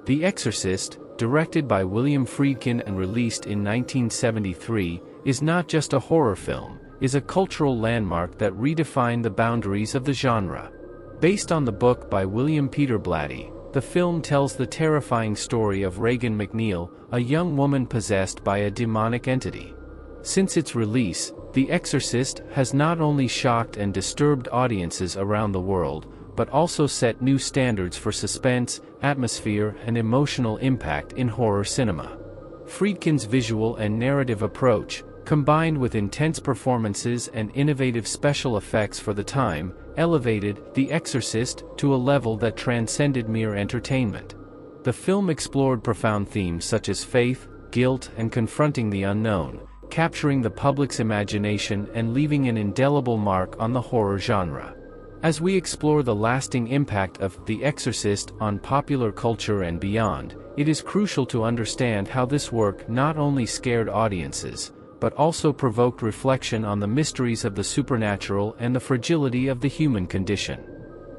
The Exorcist, directed by William Friedkin and released in 1973, is not just a horror film, is a cultural landmark that redefined the boundaries of the genre. Based on the book by William Peter Blatty, the film tells the terrifying story of Regan MacNeil, a young woman possessed by a demonic entity. Since its release, The Exorcist has not only shocked and disturbed audiences around the world, but also set new standards for suspense, atmosphere, and emotional impact in horror cinema. Friedkin's visual and narrative approach, combined with intense performances and innovative special effects for the time, elevated The Exorcist to a level that transcended mere entertainment. The film explored profound themes such as faith, guilt, and confronting the unknown, capturing the public's imagination and leaving an indelible mark on the horror genre. As we explore the lasting impact of The Exorcist on popular culture and beyond, it is crucial to understand how this work not only scared audiences, but also provoked reflection on the mysteries of the supernatural and the fragility of the human condition.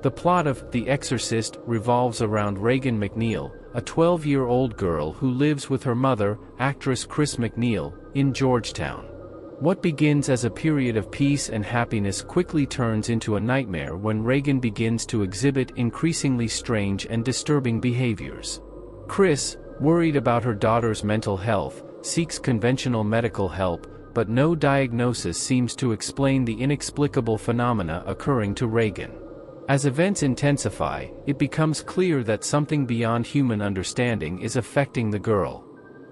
The plot of The Exorcist revolves around Regan MacNeil, a 12-year-old girl who lives with her mother, actress Chris MacNeil, in Georgetown. What begins as a period of peace and happiness quickly turns into a nightmare when Regan begins to exhibit increasingly strange and disturbing behaviors. Chris, worried about her daughter's mental health, seeks conventional medical help, but no diagnosis seems to explain the inexplicable phenomena occurring to Regan. As events intensify, it becomes clear that something beyond human understanding is affecting the girl.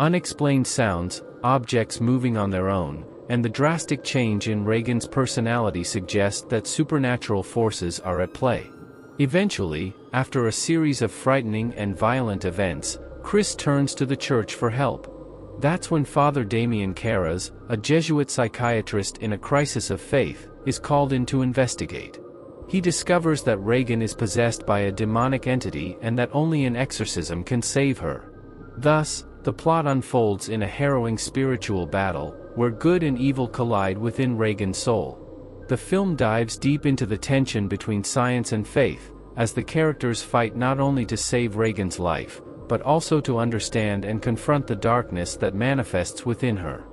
Unexplained sounds, objects moving on their own, and the drastic change in Regan's personality suggest that supernatural forces are at play. Eventually, after a series of frightening and violent events, Chris turns to the church for help. That's when Father Damien Carras, a Jesuit psychiatrist in a crisis of faith, is called in to investigate. He discovers that Regan is possessed by a demonic entity and that only an exorcism can save her. Thus, the plot unfolds in a harrowing spiritual battle, where good and evil collide within Regan's soul. The film dives deep into the tension between science and faith, as the characters fight not only to save Regan's life, but also to understand and confront the darkness that manifests within her.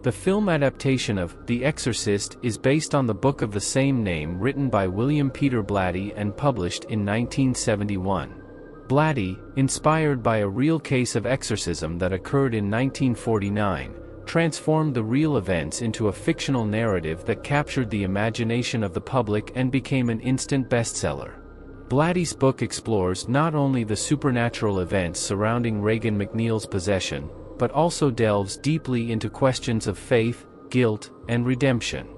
The film adaptation of The Exorcist is based on the book of the same name written by William Peter Blatty and published in 1971. Blatty, inspired by a real case of exorcism that occurred in 1949, transformed the real events into a fictional narrative that captured the imagination of the public and became an instant bestseller. Blatty's book explores not only the supernatural events surrounding Regan MacNeil's possession, but also delves deeply into questions of faith, guilt, and redemption.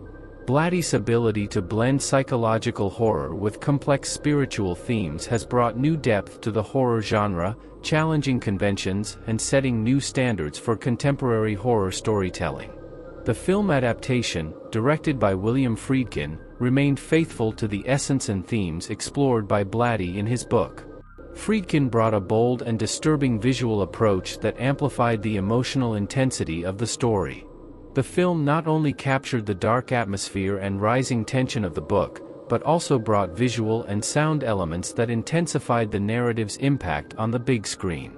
Blatty's ability to blend psychological horror with complex spiritual themes has brought new depth to the horror genre, challenging conventions and setting new standards for contemporary horror storytelling. The film adaptation, directed by William Friedkin, remained faithful to the essence and themes explored by Blatty in his book. Friedkin brought a bold and disturbing visual approach that amplified the emotional intensity of the story. The film not only captured the dark atmosphere and rising tension of the book, but also brought visual and sound elements that intensified the narrative's impact on the big screen.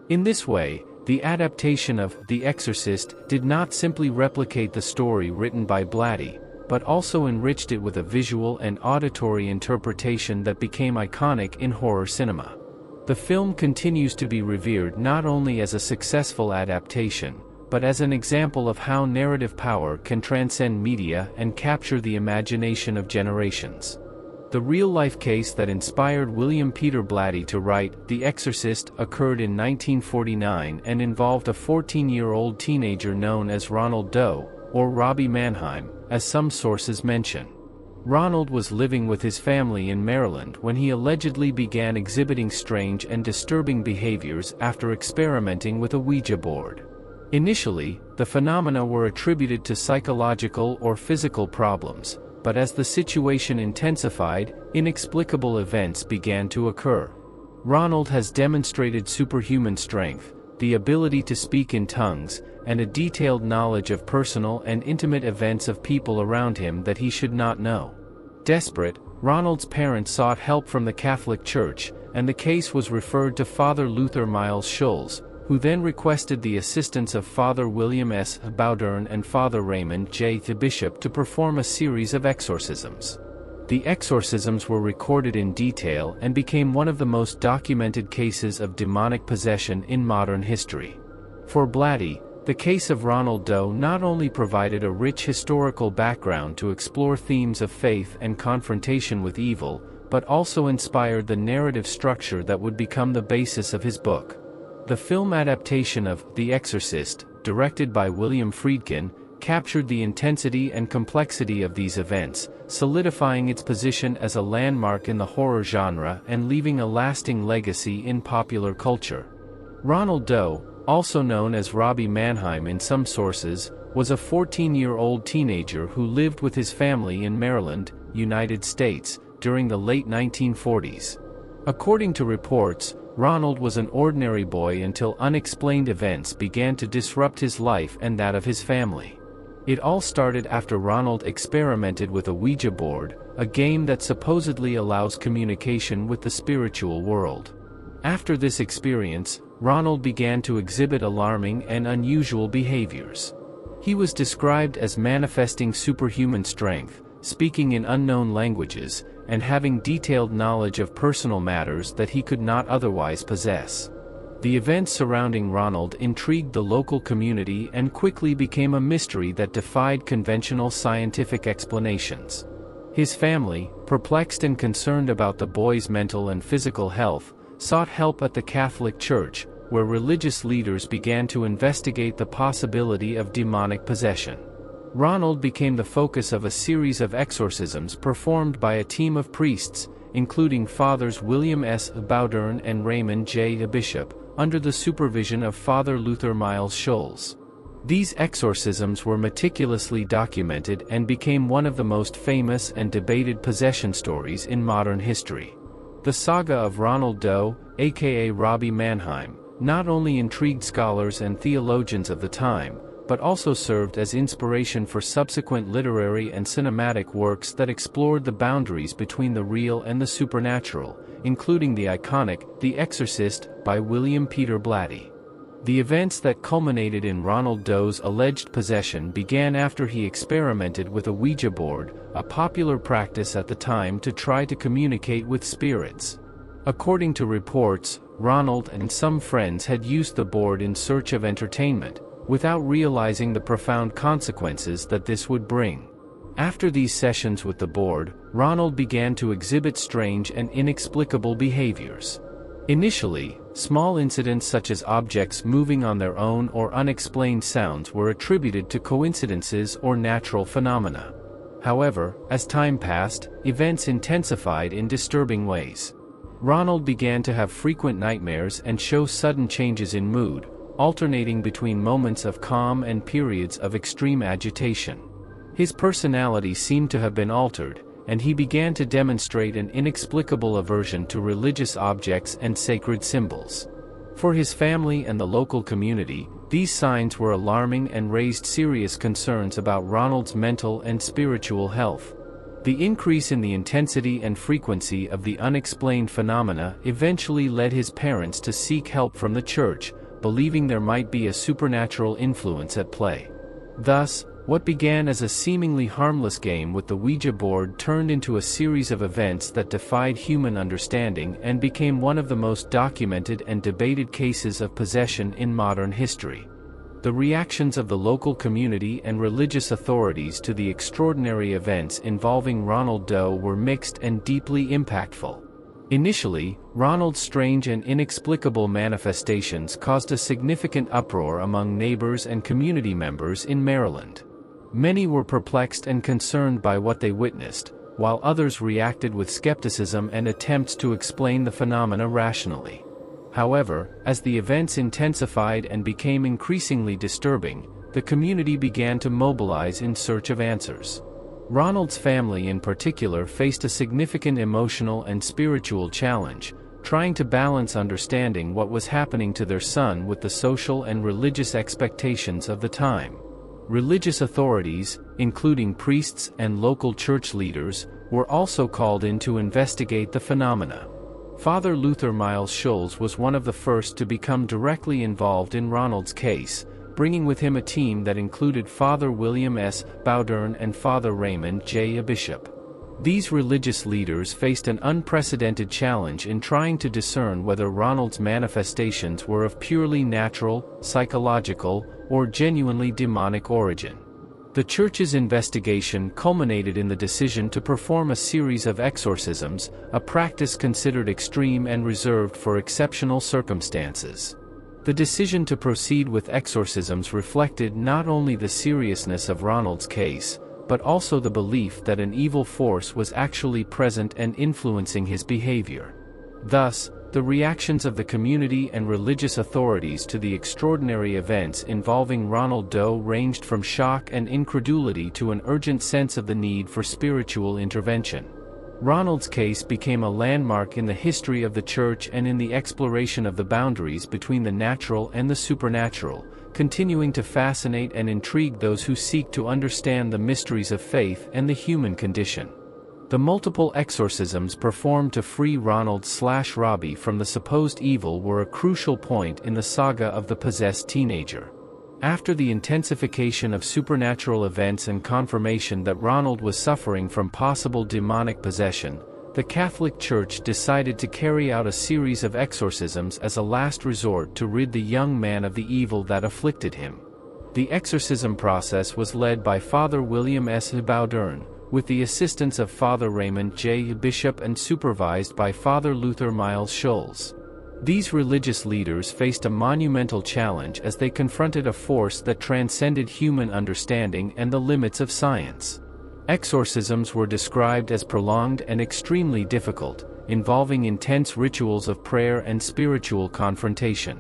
In this way, the adaptation of The Exorcist did not simply replicate the story written by Blatty, but also enriched it with a visual and auditory interpretation that became iconic in horror cinema. The film continues to be revered not only as a successful adaptation, but as an example of how narrative power can transcend media and capture the imagination of generations. The real-life case that inspired William Peter Blatty to write The Exorcist occurred in 1949 and involved a 14-year-old teenager known as Roland Doe, or Robbie Mannheim, as some sources mention. Ronald was living with his family in Maryland when he allegedly began exhibiting strange and disturbing behaviors after experimenting with a Ouija board. Initially, the phenomena were attributed to psychological or physical problems, but as the situation intensified, inexplicable events began to occur. Ronald has demonstrated superhuman strength, the ability to speak in tongues, and a detailed knowledge of personal and intimate events of people around him that he should not know. Desperate, Ronald's parents sought help from the Catholic Church, and the case was referred to Father Luther Miles Schulz, who then requested the assistance of Father William S. Bowdern and Father Raymond J. the Bishop to perform a series of exorcisms. The exorcisms were recorded in detail and became one of the most documented cases of demonic possession in modern history. For Blatty, the case of Roland Doe not only provided a rich historical background to explore themes of faith and confrontation with evil, but also inspired the narrative structure that would become the basis of his book. The film adaptation of The Exorcist, directed by William Friedkin, captured the intensity and complexity of these events, solidifying its position as a landmark in the horror genre and leaving a lasting legacy in popular culture. Roland Doe, also known as Robbie Mannheim in some sources, was a 14-year-old teenager who lived with his family in Maryland, United States, during the late 1940s. According to reports, Ronald was an ordinary boy until unexplained events began to disrupt his life and that of his family. It all started after Ronald experimented with a Ouija board, a game that supposedly allows communication with the spiritual world. After this experience, Ronald began to exhibit alarming and unusual behaviors. He was described as manifesting superhuman strength, speaking in unknown languages, and having detailed knowledge of personal matters that he could not otherwise possess. The events surrounding Ronald intrigued the local community and quickly became a mystery that defied conventional scientific explanations. His family, perplexed and concerned about the boy's mental and physical health, sought help at the Catholic Church, where religious leaders began to investigate the possibility of demonic possession. Ronald became the focus of a series of exorcisms performed by a team of priests, including Fathers William S. Bowdern and Raymond J. Bishop, under the supervision of Father Luther Miles Schulz. These exorcisms were meticulously documented and became one of the most famous and debated possession stories in modern history. The saga of Roland Doe, aka Robbie Mannheim, not only intrigued scholars and theologians of the time, but also served as inspiration for subsequent literary and cinematic works that explored the boundaries between the real and the supernatural, including the iconic The Exorcist by William Peter Blatty. The events that culminated in Roland Doe's alleged possession began after he experimented with a Ouija board, a popular practice at the time to try to communicate with spirits. According to reports, Ronald and some friends had used the board in search of entertainment, without realizing the profound consequences that this would bring. After these sessions with the board, Ronald began to exhibit strange and inexplicable behaviors. Initially, small incidents such as objects moving on their own or unexplained sounds were attributed to coincidences or natural phenomena. However, as time passed, events intensified in disturbing ways. Ronald began to have frequent nightmares and show sudden changes in mood, alternating between moments of calm and periods of extreme agitation. His personality seemed to have been altered, and he began to demonstrate an inexplicable aversion to religious objects and sacred symbols. For his family and the local community, these signs were alarming and raised serious concerns about Ronald's mental and spiritual health. The increase in the intensity and frequency of the unexplained phenomena eventually led his parents to seek help from the church, believing there might be a supernatural influence at play. Thus, what began as a seemingly harmless game with the Ouija board turned into a series of events that defied human understanding and became one of the most documented and debated cases of possession in modern history. The reactions of the local community and religious authorities to the extraordinary events involving Roland Doe were mixed and deeply impactful. Initially, Ronald's strange and inexplicable manifestations caused a significant uproar among neighbors and community members in Maryland. Many were perplexed and concerned by what they witnessed, while others reacted with skepticism and attempts to explain the phenomena rationally. However, as the events intensified and became increasingly disturbing, the community began to mobilize in search of answers. Ronald's family in particular faced a significant emotional and spiritual challenge, trying to balance understanding what was happening to their son with the social and religious expectations of the time. Religious authorities, including priests and local church leaders, were also called in to investigate the phenomena. Father Luther Miles Schulz was one of the first to become directly involved in Ronald's case, bringing with him a team that included Father William S. Bowdern and Father Raymond J. Bishop. These religious leaders faced an unprecedented challenge in trying to discern whether Ronald's manifestations were of purely natural, psychological, or genuinely demonic origin. The Church's investigation culminated in the decision to perform a series of exorcisms, a practice considered extreme and reserved for exceptional circumstances. The decision to proceed with exorcisms reflected not only the seriousness of Ronald's case, but also the belief that an evil force was actually present and influencing his behavior. Thus, the reactions of the community and religious authorities to the extraordinary events involving Roland Doe ranged from shock and incredulity to an urgent sense of the need for spiritual intervention. Ronald's case became a landmark in the history of the Church and in the exploration of the boundaries between the natural and the supernatural, continuing to fascinate and intrigue those who seek to understand the mysteries of faith and the human condition. The multiple exorcisms performed to free Ronald/Robbie from the supposed evil were a crucial point in the saga of the possessed teenager. After the intensification of supernatural events and confirmation that Ronald was suffering from possible demonic possession, the Catholic Church decided to carry out a series of exorcisms as a last resort to rid the young man of the evil that afflicted him. The exorcism process was led by Father William S. Bowdern, with the assistance of Father Raymond J. Bishop and supervised by Father Luther Miles Schulz. These religious leaders faced a monumental challenge as they confronted a force that transcended human understanding and the limits of science. Exorcisms were described as prolonged and extremely difficult, involving intense rituals of prayer and spiritual confrontation.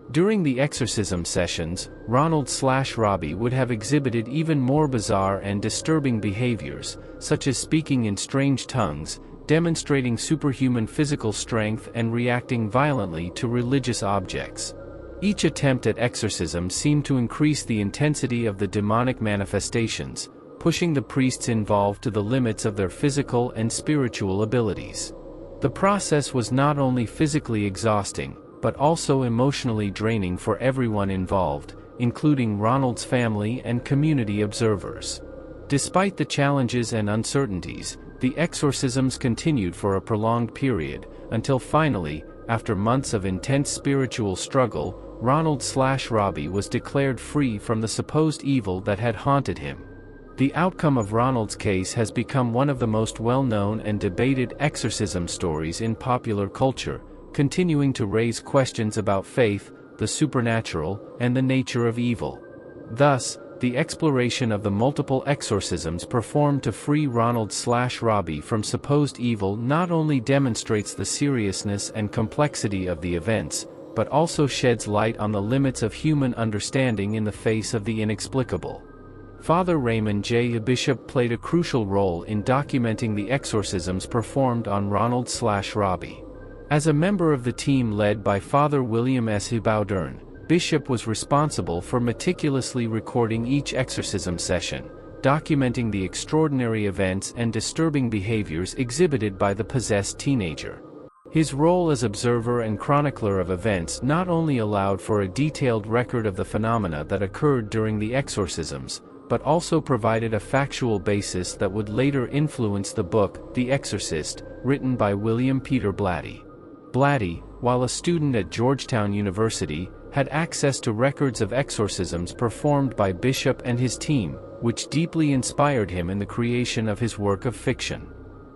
During the exorcism sessions, Ronald/Robbie would have exhibited even more bizarre and disturbing behaviors, such as speaking in strange tongues, demonstrating superhuman physical strength and reacting violently to religious objects. Each attempt at exorcism seemed to increase the intensity of the demonic manifestations, pushing the priests involved to the limits of their physical and spiritual abilities. The process was not only physically exhausting, but also emotionally draining for everyone involved, including Ronald's family and community observers. Despite the challenges and uncertainties, the exorcisms continued for a prolonged period, until finally, after months of intense spiritual struggle, Ronald/Robbie was declared free from the supposed evil that had haunted him. The outcome of Ronald's case has become one of the most well-known and debated exorcism stories in popular culture, continuing to raise questions about faith, the supernatural, and the nature of evil. Thus, the exploration of the multiple exorcisms performed to free Ronald/Robbie from supposed evil not only demonstrates the seriousness and complexity of the events, but also sheds light on the limits of human understanding in the face of the inexplicable. Father Raymond J. Bishop played a crucial role in documenting the exorcisms performed on Ronald/Robbie. As a member of the team led by Father William S. Bowdern, Bishop was responsible for meticulously recording each exorcism session, documenting the extraordinary events and disturbing behaviors exhibited by the possessed teenager. His role as observer and chronicler of events not only allowed for a detailed record of the phenomena that occurred during the exorcisms, but also provided a factual basis that would later influence the book, The Exorcist, written by William Peter Blatty. Blatty, while a student at Georgetown University, had access to records of exorcisms performed by Bishop and his team, which deeply inspired him in the creation of his work of fiction.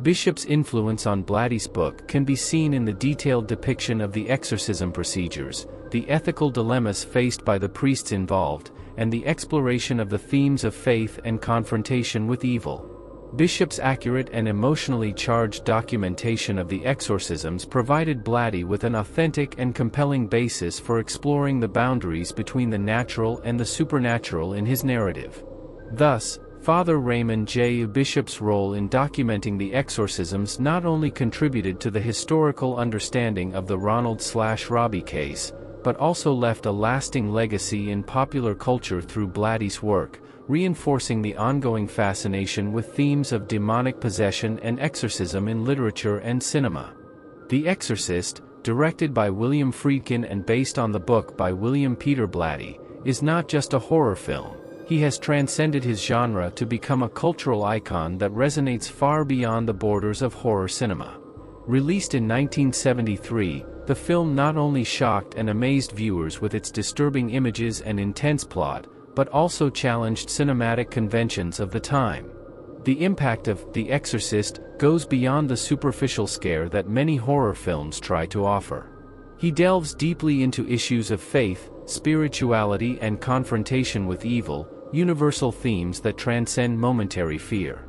Bishop's influence on Blatty's book can be seen in the detailed depiction of the exorcism procedures, the ethical dilemmas faced by the priests involved, and the exploration of the themes of faith and confrontation with evil. Bishop's accurate and emotionally charged documentation of the exorcisms provided Blatty with an authentic and compelling basis for exploring the boundaries between the natural and the supernatural in his narrative. Thus, Father Raymond J. Bishop's role in documenting the exorcisms not only contributed to the historical understanding of the Ronald/Robbie case, but also left a lasting legacy in popular culture through Blatty's work, reinforcing the ongoing fascination with themes of demonic possession and exorcism in literature and cinema. The Exorcist, directed by William Friedkin and based on the book by William Peter Blatty, is not just a horror film. He has transcended his genre to become a cultural icon that resonates far beyond the borders of horror cinema. Released in 1973, the film not only shocked and amazed viewers with its disturbing images and intense plot, but also challenged cinematic conventions of the time. The impact of The Exorcist goes beyond the superficial scare that many horror films try to offer. He delves deeply into issues of faith, spirituality, and confrontation with evil, universal themes that transcend momentary fear.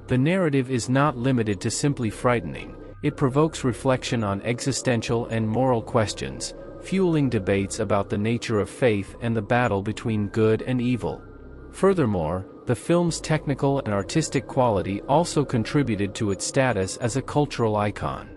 The narrative is not limited to simply frightening. It provokes reflection on existential and moral questions, fueling debates about the nature of faith and the battle between good and evil. Furthermore, the film's technical and artistic quality also contributed to its status as a cultural icon.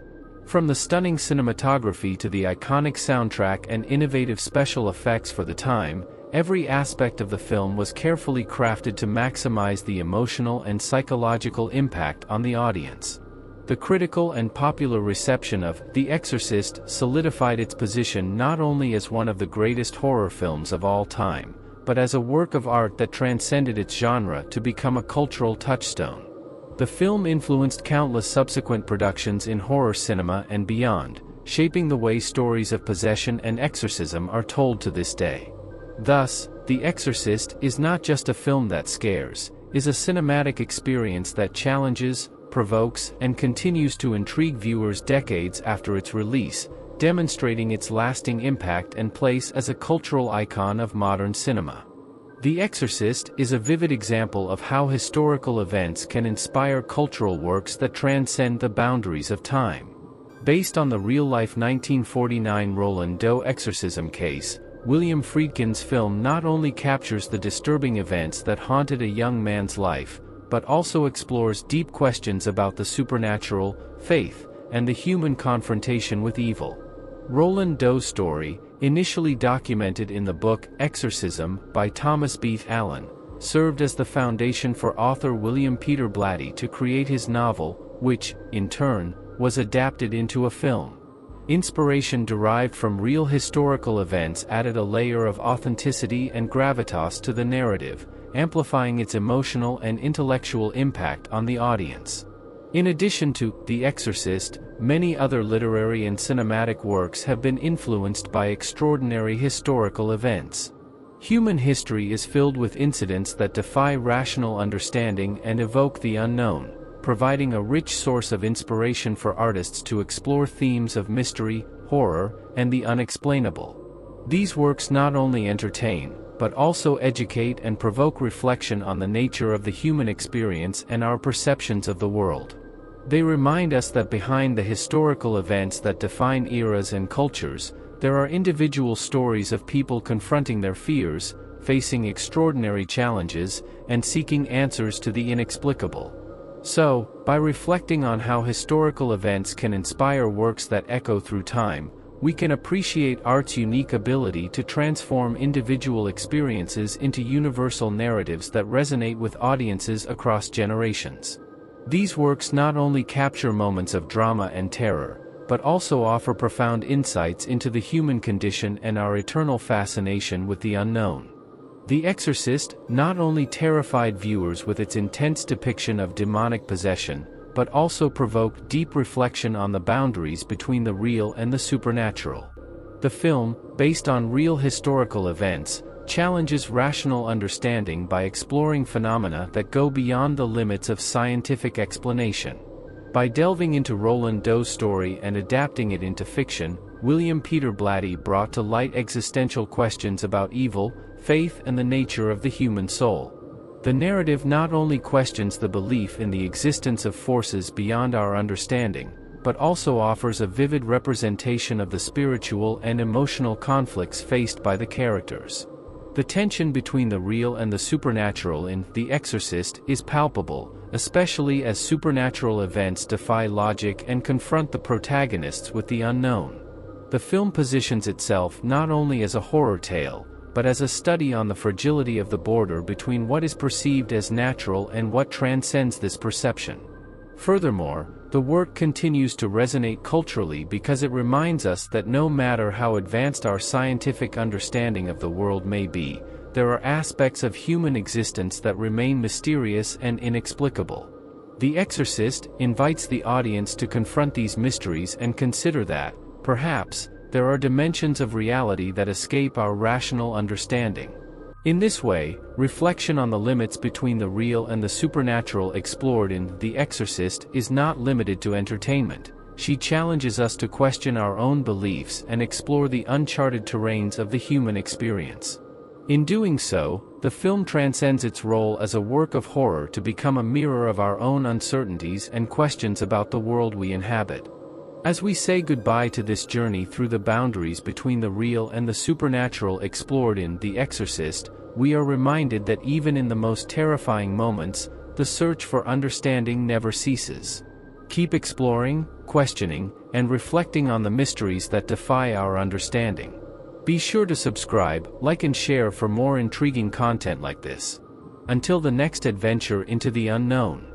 From the stunning cinematography to the iconic soundtrack and innovative special effects for the time, every aspect of the film was carefully crafted to maximize the emotional and psychological impact on the audience. The critical and popular reception of The Exorcist solidified its position not only as one of the greatest horror films of all time, but as a work of art that transcended its genre to become a cultural touchstone. The film influenced countless subsequent productions in horror cinema and beyond, shaping the way stories of possession and exorcism are told to this day. Thus, The Exorcist is not just a film that scares, is a cinematic experience that challenges, provokes, and continues to intrigue viewers decades after its release, demonstrating its lasting impact and place as a cultural icon of modern cinema. The Exorcist is a vivid example of how historical events can inspire cultural works that transcend the boundaries of time. Based on the real-life 1949 Roland Doe exorcism case, William Friedkin's film not only captures the disturbing events that haunted a young man's life, but also explores deep questions about the supernatural, faith, and the human confrontation with evil. Roland Doe's story, initially documented in the book Exorcism by Thomas Beath Allen, served as the foundation for author William Peter Blatty to create his novel, which, in turn, was adapted into a film. Inspiration derived from real historical events added a layer of authenticity and gravitas to the narrative, amplifying its emotional and intellectual impact on the audience. In addition to The Exorcist, many other literary and cinematic works have been influenced by extraordinary historical events. Human history is filled with incidents that defy rational understanding and evoke the unknown, providing a rich source of inspiration for artists to explore themes of mystery, horror, and the unexplainable. These works not only entertain, but also educate and provoke reflection on the nature of the human experience and our perceptions of the world. They remind us that behind the historical events that define eras and cultures, there are individual stories of people confronting their fears, facing extraordinary challenges, and seeking answers to the inexplicable. So, by reflecting on how historical events can inspire works that echo through time, we can appreciate art's unique ability to transform individual experiences into universal narratives that resonate with audiences across generations. These works not only capture moments of drama and terror, but also offer profound insights into the human condition and our eternal fascination with the unknown. The Exorcist not only terrified viewers with its intense depiction of demonic possession, but also provoked deep reflection on the boundaries between the real and the supernatural. The film, based on real historical events, challenges rational understanding by exploring phenomena that go beyond the limits of scientific explanation. By delving into Roland Doe's story and adapting it into fiction, William Peter Blatty brought to light existential questions about evil, faith, and the nature of the human soul. The narrative not only questions the belief in the existence of forces beyond our understanding, but also offers a vivid representation of the spiritual and emotional conflicts faced by the characters. The tension between the real and the supernatural in The Exorcist is palpable, especially as supernatural events defy logic and confront the protagonists with the unknown. The film positions itself not only as a horror tale, but as a study on the fragility of the border between what is perceived as natural and what transcends this perception. Furthermore, The work continues to resonate culturally because it reminds us that no matter how advanced our scientific understanding of the world may be, there are aspects of human existence that remain mysterious and inexplicable. The Exorcist invites the audience to confront these mysteries and consider that, perhaps, there are dimensions of reality that escape our rational understanding. In this way, reflection on the limits between the real and the supernatural explored in The Exorcist is not limited to entertainment. She challenges us to question our own beliefs and explore the uncharted terrains of the human experience. In doing so, the film transcends its role as a work of horror to become a mirror of our own uncertainties and questions about the world we inhabit. As we say goodbye to this journey through the boundaries between the real and the supernatural explored in The Exorcist, we are reminded that even in the most terrifying moments, the search for understanding never ceases. Keep exploring, questioning, and reflecting on the mysteries that defy our understanding. Be sure to subscribe, like and share for more intriguing content like this. Until the next adventure into the unknown.